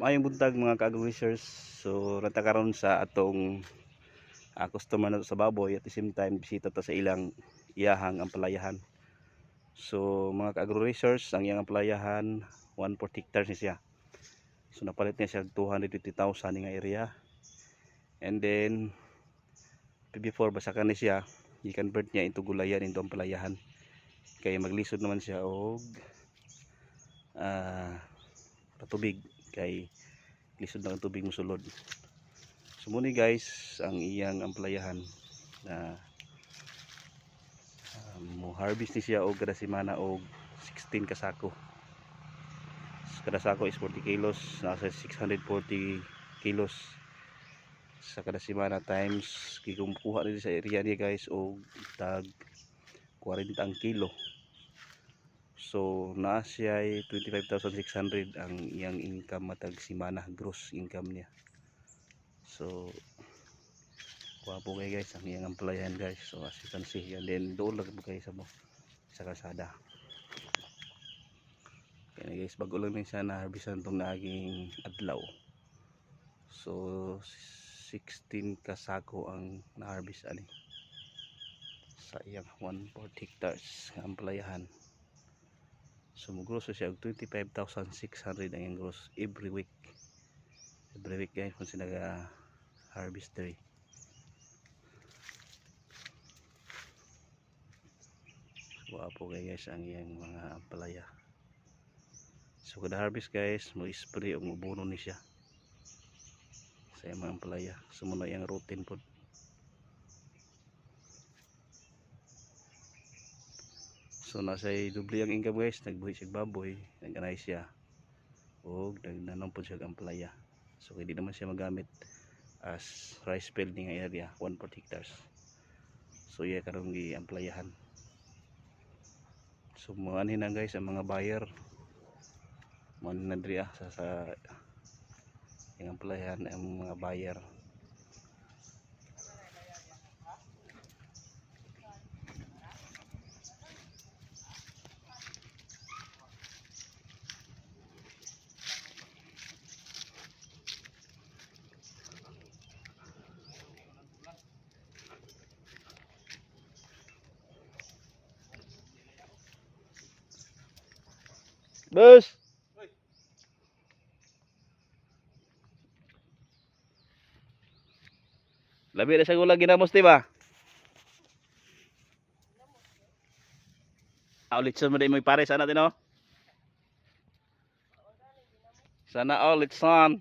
Maayong buntag mga ka-agrishers. So natakaroon sa atong customer na to sa baboy at the same time bisita ta sa ilang iyahang ampalayahan. So mga ka-agrishers, ang iyang ampalayahan 1/4 hectares ni siya. So napalit niya siya 250,000 nga area. And then before basakan ni siya, i-convert niya into gulayan into ampalayahan. Kaya maglisod naman siya og patubig kay lisod na ang tubig mosulod. So muna guys ang iyang ampalayahan na mo harvest ni siya og kada semana og 16 ka sako. So, kada sako is 40 kilos, nasa 640 kilos sa kada semana times kikumukuha nila sa area niya guys og tag 40 ang kilo. So naa siya 25,600 ang iyang income matag semana, gross income niya. So wapo kayo guys ang iyang ampalayahan guys. So as you can see, and then doon lang kayo sa kalsada. Kaya guys, bago lang din siya na harvestan itong naging adlaw. So 16 kasako ang na-harvest ani sa iyang 1/4 hectares ng ampalayahan. So gross siya og 25,600 ang iyang gross every week. Every week guys kung sila harvest diri. Wapo kayo guys ang iyang mga ampalaya. So kada harvest guys, mo spray o mubuno ni siya sa iyang mga ampalaya. Sumunod yung routine po. So nasa doble ang income guys, nagbuhi siya baboy, nag-anay siya o nagnanom po siya ampalaya. So hindi naman siya magamit as rice field nga area 1/4 hectares. So iya karong gi amplayahan. So mga na guys ang mga buyer man na diri sa yung amplayahan ang mga buyer. Bus. Labi na sa gula ginamos di ba? Ulit sa mo mo pare sana din oh. Sana all it's on.